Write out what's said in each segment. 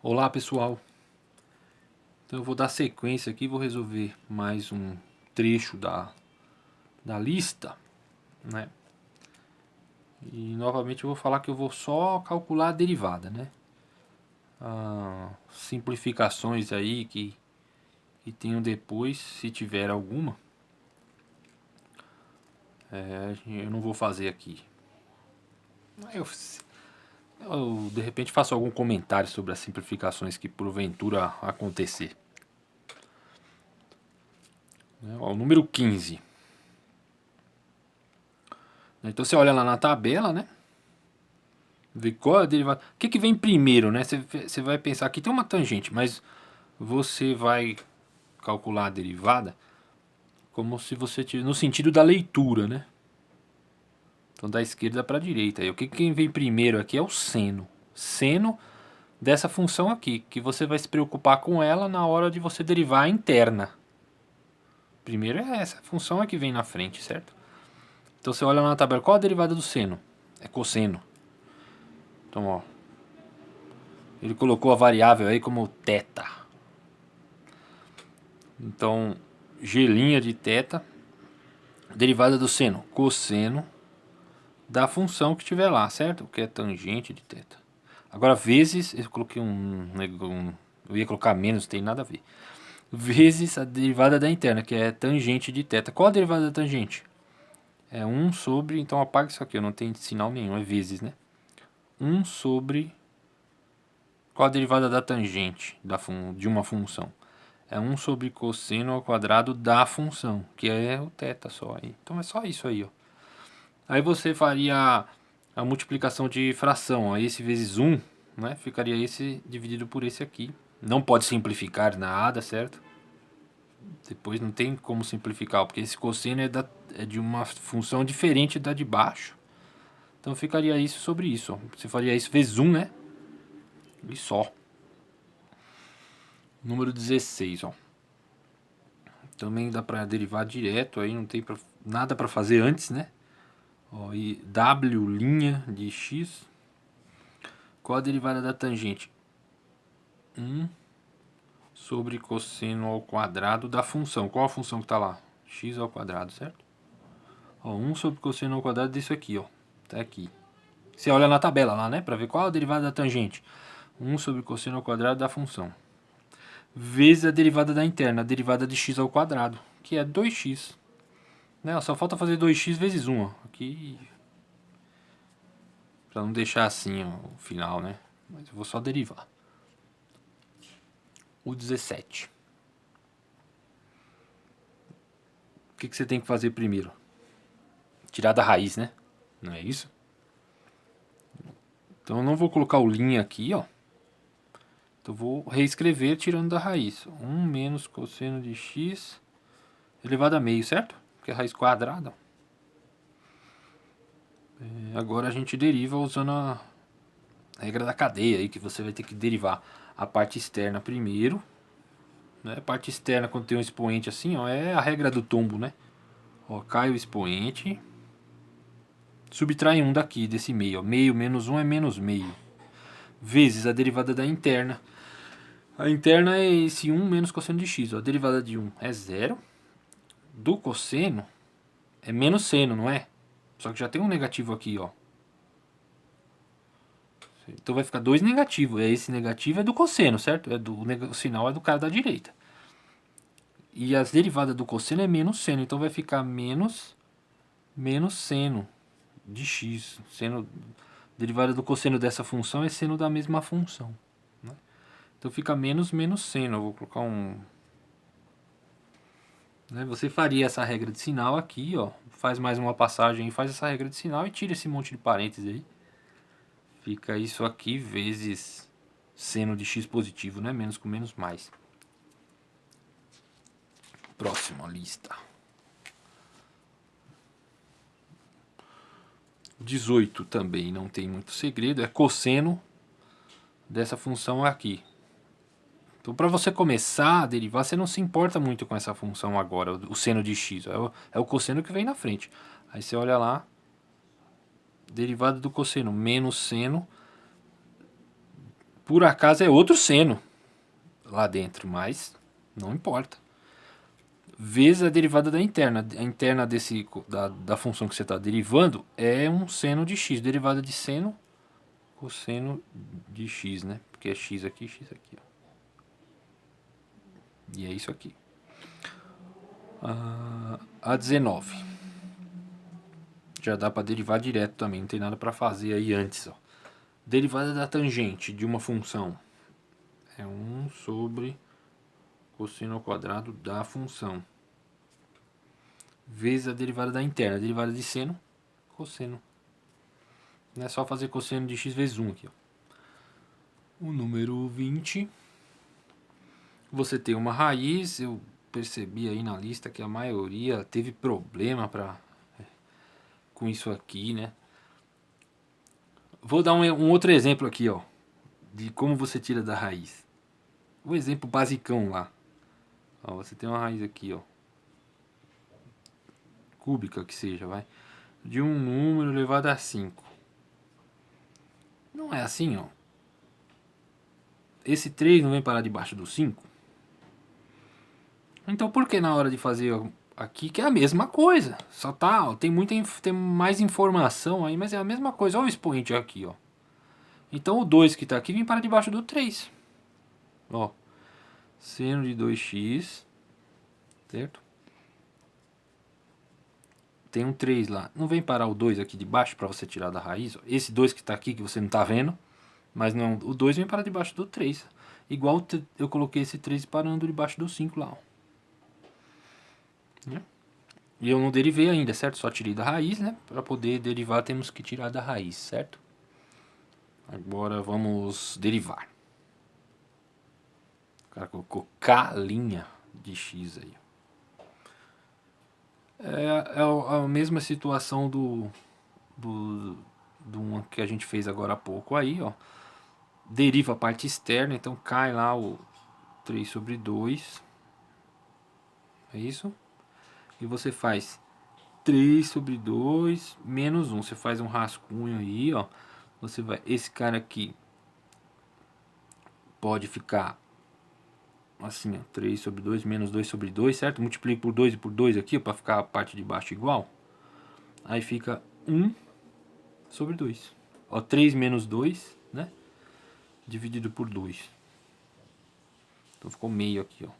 Olá pessoal, então eu vou dar sequência aqui, vou resolver mais um trecho da lista, né? E novamente eu vou falar que eu vou só calcular a derivada, né? Simplificações aí que tenho depois, se tiver alguma, eu não vou fazer aqui. Eu de repente faço algum comentário sobre as simplificações que porventura acontecer. Ó, o número 15. Então você olha lá na tabela, né? Ver qual é a derivada. O que vem primeiro, né? Você vai pensar aqui tem uma tangente, mas você vai calcular a derivada como se você tivesse no sentido da leitura, né? Então da esquerda para a direita. E o que quem vem primeiro aqui é o seno. Seno dessa função aqui, que você vai se preocupar com ela na hora de você derivar a interna. Primeiro é essa função aqui vem na frente, certo? Então você olha na tabela, qual a derivada do seno? É cosseno. Então, ó, ele colocou a variável aí como θ. Então, g' de θ, derivada do seno, cosseno da função que tiver lá, certo? Que é tangente de θ. Agora, vezes, eu coloquei eu ia colocar menos, não tem nada a ver. Vezes a derivada da interna, que é tangente de θ. Qual a derivada da tangente? É 1 sobre, então apaga isso aqui, eu não tenho sinal nenhum, é vezes, né? 1 sobre... Qual a derivada da tangente de uma função? É 1 sobre cosseno ao quadrado da função, que é o θ só aí. Então é só isso aí, ó. Aí você faria a multiplicação de fração, ó. Esse vezes 1, né? Ficaria esse dividido por esse aqui. Não pode simplificar nada, certo? Depois não tem como simplificar, porque esse cosseno é de uma função diferente da de baixo. Então ficaria isso sobre isso, ó. Você faria isso vezes 1, né? E só. Número 16, ó. Também dá para derivar direto, aí não tem nada para fazer antes, né? Ó, e w' de x. Qual a derivada da tangente? 1 sobre cosseno ao quadrado da função. Qual a função que está lá? X ao quadrado, certo? Ó, 1 sobre cosseno ao quadrado disso aqui, ó. Tá aqui. Você olha na tabela lá, né? Para ver qual a derivada da tangente. 1 sobre cosseno ao quadrado da função. Vezes a derivada da interna, a derivada de x ao quadrado, que é 2x. Né? Só falta fazer 2x vezes 1, ó. Aqui, para não deixar assim, ó, o final, né? Mas eu vou só derivar. O 17. O que você tem que fazer primeiro? Tirar da raiz, né? Não é isso? Então eu não vou colocar o linha aqui, ó. Então eu vou reescrever tirando da raiz. 1 menos cosseno de x elevado a meio, certo? Porque é raiz quadrada. Agora a gente deriva usando a regra da cadeia aí, que você vai ter que derivar a parte externa primeiro. Né? A parte externa, quando tem um expoente assim, ó, é a regra do tombo, né? Ó, cai o expoente. Subtrai 1 daqui, desse meio. Ó. Meio menos 1 é menos meio. Vezes a derivada da interna. A interna é esse 1 menos cosseno de x. Ó. A derivada de 1 é 0. Do cosseno é menos seno, não é? Só que já tem um negativo aqui, ó. Então vai ficar 2 negativo. Esse negativo é do cosseno, certo? O sinal é do cara da direita. E as derivadas do cosseno é menos seno. Então vai ficar menos seno de x. Derivada do cosseno dessa função é seno da mesma função. Né? Então fica menos seno. Eu vou colocar um... Né? Você faria essa regra de sinal aqui, ó. Faz mais uma passagem e faz essa regra de sinal e tira esse monte de parênteses aí. Fica isso aqui vezes seno de x positivo, né? Menos com menos mais. Próxima lista. 18 também não tem muito segredo. É cosseno dessa função aqui. Então, para você começar a derivar, você não se importa muito com essa função agora, o seno de x. É o cosseno que vem na frente. Aí você olha lá, derivada do cosseno menos seno por acaso é outro seno lá dentro, mas não importa. Vezes a derivada da interna. A interna da função que você está derivando é um seno de x. Derivada de seno, cosseno de x, né? Porque é x aqui, ó. E é isso aqui. A 19. Já dá para derivar direto também, não tem nada para fazer aí antes. Ó. Derivada da tangente de uma função é 1 sobre cosseno ao quadrado da função. Vezes a derivada da interna. A derivada de seno, cosseno. Não é só fazer cosseno de x vezes 1 aqui. Ó. O número 20. Você tem uma raiz. Eu percebi aí na lista que a maioria teve problema com isso aqui, né? Vou dar um outro exemplo aqui, ó. De como você tira da raiz. O exemplo basicão lá. Ó, você tem uma raiz aqui, ó. Cúbica que seja, vai. De um número elevado a 5. Não é assim, ó. Esse 3 não vem parar debaixo do 5? Então por que na hora de fazer aqui, que é a mesma coisa? Só tá, ó, tem mais informação aí, mas é a mesma coisa. Olha o expoente aqui, ó. Então o 2 que tá aqui vem parar debaixo do 3. Ó. Seno de 2x. Certo? Tem um 3 lá. Não vem parar o 2 aqui de baixo para você tirar da raiz? Ó. Esse 2 que está aqui, que você não está vendo. Mas não, o 2 vem parar debaixo do 3. Igual eu coloquei esse 3 parando debaixo do 5 lá. Ó. E eu não derivei ainda, certo? Só tirei da raiz, né? Para poder derivar temos que tirar da raiz, certo? Agora vamos derivar. O cara colocou K' de x aí. É a mesma situação do uma que a gente fez agora há pouco aí, ó. Deriva a parte externa, então cai lá o 3 sobre 2. É isso? E você faz 3 sobre 2 menos 1. Você faz um rascunho aí, ó. Você vai, esse cara aqui pode ficar assim, ó, 3 sobre 2 menos 2 sobre 2, certo? Multiplica por 2 e por 2 aqui, para ficar a parte de baixo igual. Aí fica 1 sobre 2. Ó, 3 menos 2, né? Dividido por 2. Então ficou meio aqui, ó.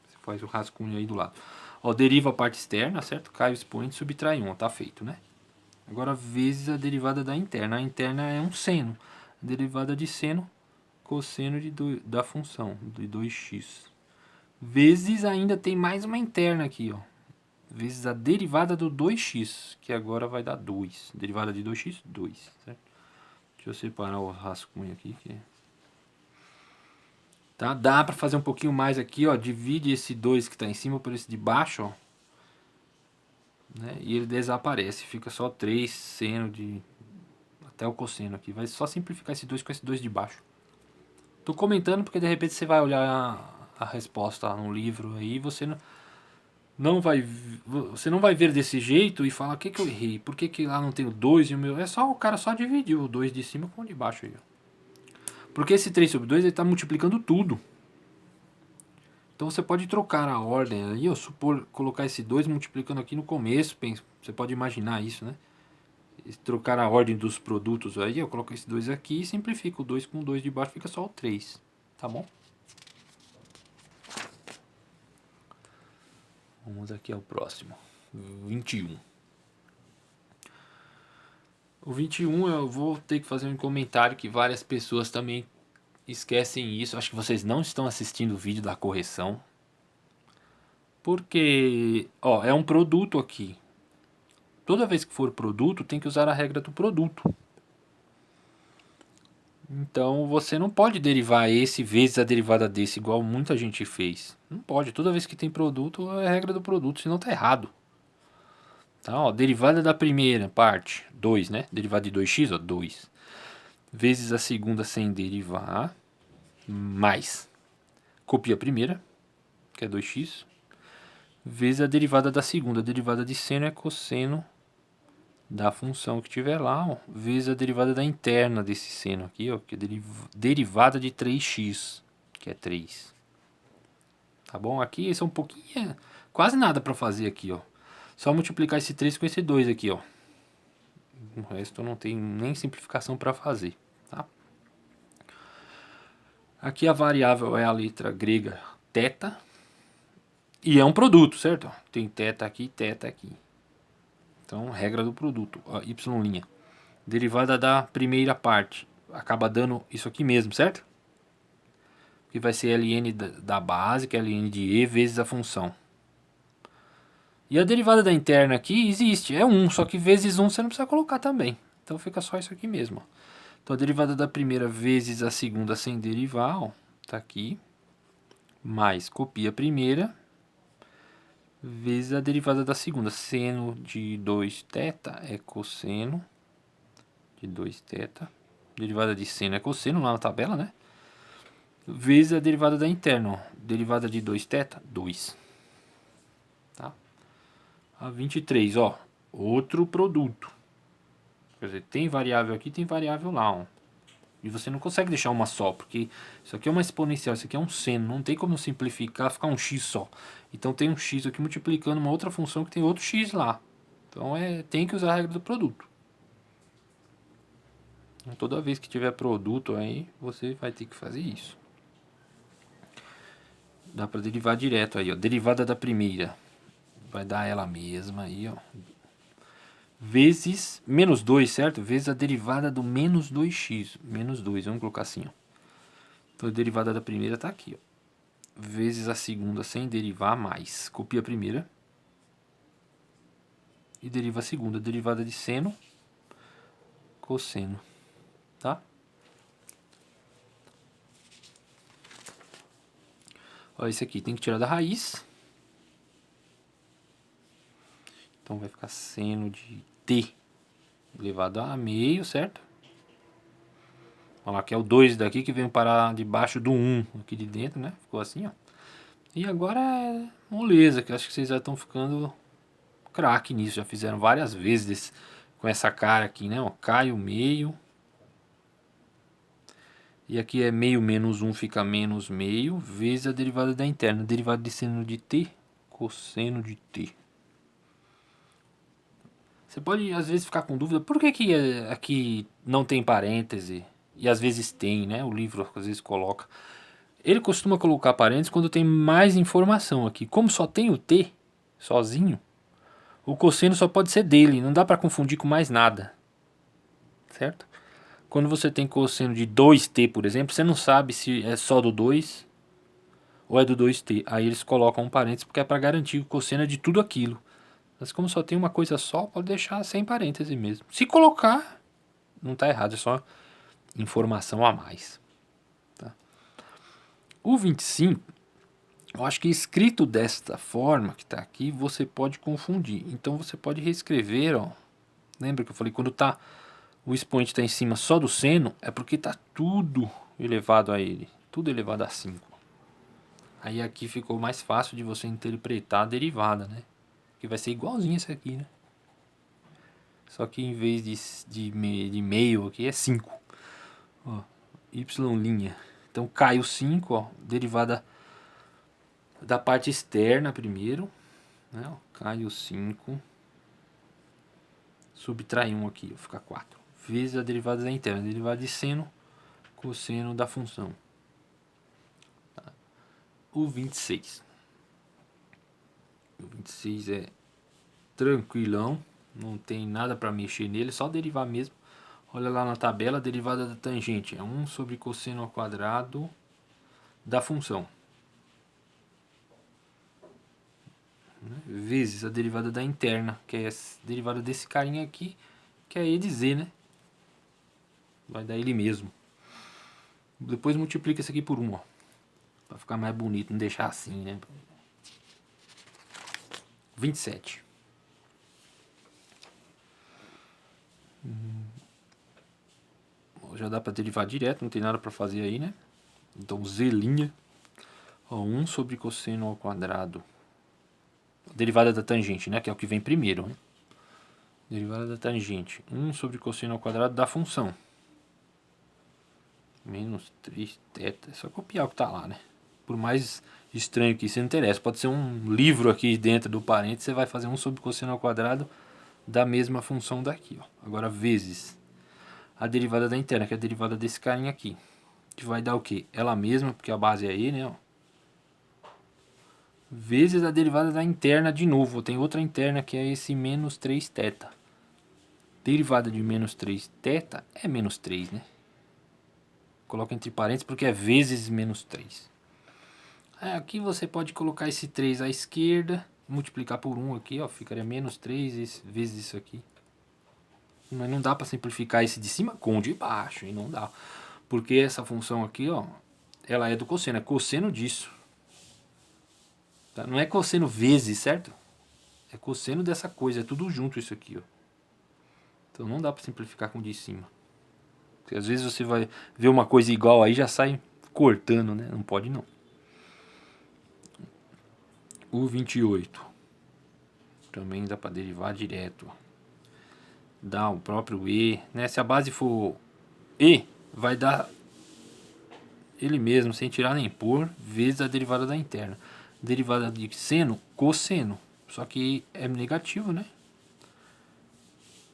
Você faz o rascunho aí do lado. Ó, deriva a parte externa, certo? Cai o expoente, subtrai 1, ó, tá feito, né? Agora, vezes a derivada da interna. A interna é um seno. A derivada de seno, cosseno da função, de 2x. Vezes ainda tem mais uma interna aqui, ó. Vezes a derivada do 2x, que agora vai dar 2. Derivada de 2x, 2, certo? Deixa eu separar o rascunho aqui. Tá? Dá para fazer um pouquinho mais aqui, ó. Divide esse 2 que está em cima por esse de baixo, ó. Né? E ele desaparece. Fica só 3 seno de... Até o cosseno aqui. Vai só simplificar esse 2 com esse 2 de baixo. Tô comentando porque de repente você vai olhar a resposta no livro aí e você você não vai ver desse jeito e falar o que eu errei. Por que lá não tem o 2 e o meu... É só o cara só dividiu o 2 de cima com o de baixo aí, ó. Porque esse 3 sobre 2 ele está multiplicando tudo. Então você pode trocar a ordem aí, eu supor, colocar esse 2 multiplicando aqui no começo, você pode imaginar isso, né? Trocar a ordem dos produtos aí, eu coloco esse 2 aqui e simplifico o 2 com o 2 de baixo, fica só o 3, tá bom? Vamos aqui ao próximo, 21. O 21 eu vou ter que fazer um comentário que várias pessoas também esquecem isso. Acho que vocês não estão assistindo o vídeo da correção. Porque, ó, é um produto aqui. Toda vez que for produto, tem que usar a regra do produto. Então, você não pode derivar esse vezes a derivada desse, igual muita gente fez. Não pode. Toda vez que tem produto, é a regra do produto, senão tá errado. Tá, ó, derivada da primeira parte, 2, né? Derivada de 2x, ó, 2. Vezes a segunda sem derivar, mais. Copia a primeira, que é 2x. Vezes a derivada da segunda. A derivada de seno é cosseno da função que tiver lá, ó, vezes a derivada da interna desse seno aqui, ó, que é derivada de 3x, que é 3. Tá bom? Aqui esse é um pouquinho, quase nada para fazer aqui, ó. Só multiplicar esse 3 com esse 2 aqui, ó. O resto não tem nem simplificação para fazer, tá? Aqui a variável é a letra grega θ. E é um produto, certo? Tem θ aqui e θ aqui. Então, regra do produto, ó, y'. Derivada da primeira parte. Acaba dando isso aqui mesmo, certo? Que vai ser ln da base, que é ln de e, vezes a função. E a derivada da interna aqui existe, é 1, só que vezes 1 você não precisa colocar também. Então fica só isso aqui mesmo. Ó. Então a derivada da primeira vezes a segunda sem derivar, ó, tá aqui. Mais copia a primeira, vezes a derivada da segunda. Seno de 2θ é cosseno de 2θ. Derivada de seno é cosseno lá na tabela, né? Vezes a derivada da interna, ó. Derivada de 2θ, 2. Tá? A 23, ó. Outro produto. Quer dizer, tem variável aqui, tem variável lá, ó. E você não consegue deixar uma só, porque isso aqui é uma exponencial, isso aqui é um seno. Não tem como simplificar, ficar um x só. Então tem um x aqui multiplicando uma outra função que tem outro x lá. Então tem que usar a regra do produto. Então, toda vez que tiver produto aí, você vai ter que fazer isso. Dá para derivar direto aí, ó. Derivada da primeira. Vai dar ela mesma aí, ó. Vezes menos 2, certo? Vezes a derivada do menos 2x. Menos 2, vamos colocar assim, ó. Então a derivada da primeira tá aqui, ó. Vezes a segunda sem derivar mais. Copia a primeira. E deriva a segunda. Derivada de seno, cosseno. Tá? Olha esse aqui, tem que tirar da raiz. Então vai ficar seno de t elevado a meio, certo? Olha lá, que é o 2 daqui que vem parar debaixo do 1 aqui de dentro, né? Ficou assim, ó. E agora é moleza, que eu acho que vocês já estão ficando craque nisso. Já fizeram várias vezes com essa cara aqui, né? Ó, cai o meio. E aqui é meio menos 1 fica menos meio, vezes a derivada da interna. Derivada de seno de t, cosseno de t. Você pode, às vezes, ficar com dúvida, por que que aqui não tem parêntese? E às vezes tem, né? O livro às vezes coloca. Ele costuma colocar parênteses quando tem mais informação aqui. Como só tem o t, sozinho, o cosseno só pode ser dele, não dá para confundir com mais nada. Certo? Quando você tem cosseno de 2t, por exemplo, você não sabe se é só do 2 ou é do 2t. Aí eles colocam um parênteses porque é para garantir que o cosseno é de tudo aquilo. Mas como só tem uma coisa só, pode deixar sem parêntese mesmo. Se colocar, não está errado, é só informação a mais. Tá? O 25, eu acho que escrito desta forma que está aqui, você pode confundir. Então você pode reescrever, ó. Lembra que eu falei, quando o expoente está em cima só do seno, é porque está tudo elevado a ele. Tudo elevado a 5. Aí aqui ficou mais fácil de você interpretar a derivada, né? Que vai ser igualzinho essa aqui, né? Só que em vez de meio aqui é 5. Ó, y'. Então cai o 5, ó, derivada da parte externa primeiro, né? Ó, cai o 5. Subtrai 1 aqui, ó, fica 4. Vezes a derivada da interna, derivada de seno, cosseno da função. Tá? O 26. O 26 é tranquilão, não tem nada para mexer nele, só derivar mesmo. Olha lá na tabela, a derivada da tangente é 1 sobre cosseno ao quadrado da função. Vezes a derivada da interna, que é a derivada desse carinha aqui, que é e de z, né? Vai dar ele mesmo. Depois multiplica isso aqui por 1, ó. Pra ficar mais bonito, não deixar assim, né? 27. Já dá para derivar direto, não tem nada para fazer aí, né? Então z', ó, 1 sobre cosseno ao quadrado. Derivada da tangente, né? Que é o que vem primeiro, né? Derivada da tangente. 1 sobre cosseno ao quadrado da função. Menos 3 θ. É só copiar o que tá lá, né? Por mais estranho que isso não interessa. Pode ser um livro aqui dentro do parênteses. Você vai fazer 1 sobre cosseno ao quadrado da mesma função daqui, ó. Agora, vezes a derivada da interna, que é a derivada desse carinha aqui. Que vai dar o quê? Ela mesma, porque a base é E, né? Ó. Vezes a derivada da interna de novo. Tem outra interna que é esse menos 3 θ. Derivada de menos 3 θ é menos 3, né? Coloca entre parênteses porque é vezes menos 3. Aqui você pode colocar esse 3 à esquerda, multiplicar por 1 aqui, ó, ficaria menos 3 vezes isso aqui. Mas não dá para simplificar esse de cima com o de baixo, e não dá. Porque essa função aqui, ó, ela é do cosseno, é cosseno disso. Tá? Não é cosseno vezes, certo? É cosseno dessa coisa, é tudo junto isso aqui, ó. Então não dá para simplificar com o de cima. Porque às vezes você vai ver uma coisa igual aí já sai cortando, né? Não pode não. O 28. Também dá para derivar direto. Dá o próprio E, né? Se a base for E, vai dar ele mesmo, sem tirar nem pôr, vezes a derivada da interna. Derivada de seno, cosseno. Só que é negativo, né?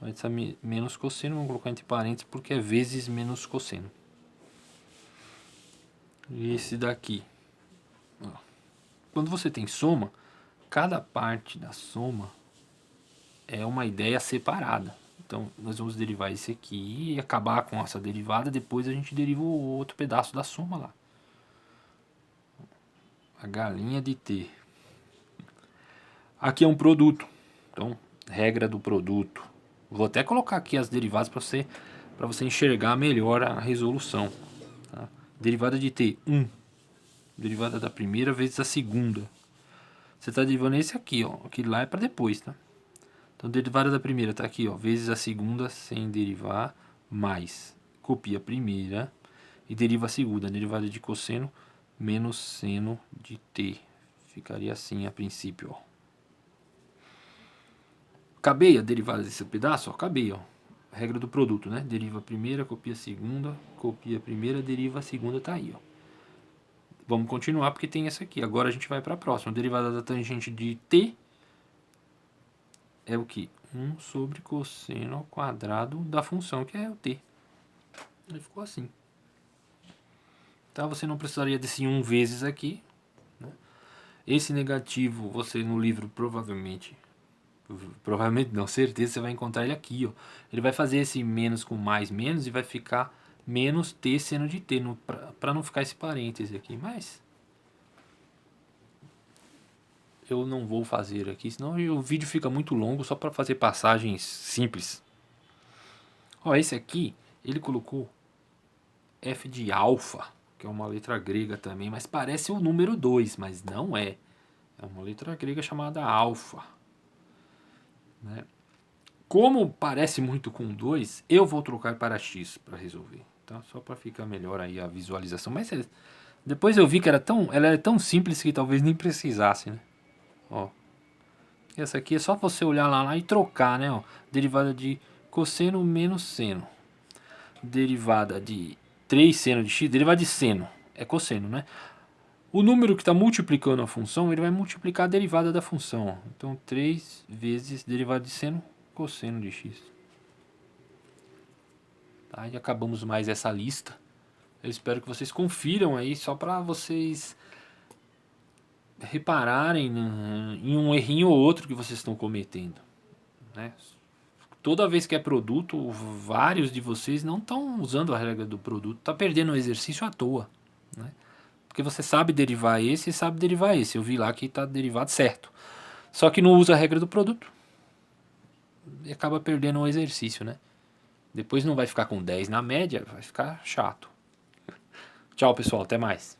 Vai ser menos cosseno, vamos colocar entre parênteses, porque é vezes menos cosseno. E esse daqui. Ó. Quando você tem soma, cada parte da soma é uma ideia separada. Então, nós vamos derivar esse aqui e acabar com essa derivada. Depois a gente deriva o outro pedaço da soma lá. A galinha de T. Aqui é um produto. Então, regra do produto. Vou até colocar aqui as derivadas para você enxergar melhor a resolução. Tá? Derivada de T, 1. Derivada da primeira vezes a segunda. Você está derivando esse aqui, ó. Aquele lá é para depois, tá? Então, derivada da primeira está aqui, ó, vezes a segunda sem derivar, mais. Copia a primeira e deriva a segunda. Derivada de cosseno menos seno de t. Ficaria assim a princípio, ó. Acabei a derivada desse pedaço, ó, acabei, ó. Regra do produto, né? Deriva a primeira, copia a segunda, copia a primeira, deriva a segunda, tá aí, ó. Vamos continuar porque tem essa aqui. Agora a gente vai para a próxima. Derivada da tangente de t é o que? 1 sobre cosseno ao quadrado da função que é o t. Ele ficou assim. Tá? Você não precisaria desse 1 vezes aqui. Né? Esse negativo você no livro provavelmente não, certeza você vai encontrar ele aqui. Ó. Ele vai fazer esse menos com mais menos e vai ficar menos t seno de t. Para não ficar esse parêntese aqui. Mas eu não vou fazer aqui, senão o vídeo fica muito longo só para fazer passagens simples. Ó, esse aqui, ele colocou F de alfa, que é uma letra grega também, mas parece o número 2, mas não é. É uma letra grega chamada alfa. Né? Como parece muito com 2, eu vou trocar para x para resolver. Tá? Só para ficar melhor aí a visualização. Mas depois eu vi que ela é tão simples que talvez nem precisasse, né? Ó. Essa aqui é só você olhar lá e trocar, né? Ó. Derivada de cosseno menos seno. Derivada de 3 seno de x. Derivada de seno é cosseno, né? O número que está multiplicando a função, ele vai multiplicar a derivada da função. Ó. Então, 3 vezes derivada de seno, cosseno de x. Tá? E acabamos mais essa lista. Eu espero que vocês confiram aí, só para vocês repararem em um errinho ou outro que vocês estão cometendo. Né? Toda vez que é produto, vários de vocês não estão usando a regra do produto, está perdendo o exercício à toa. Né? Porque você sabe derivar esse e sabe derivar esse. Eu vi lá que está derivado certo. Só que não usa a regra do produto. E acaba perdendo o exercício, né? Depois não vai ficar com 10 na média, vai ficar chato. Tchau, pessoal. Até mais.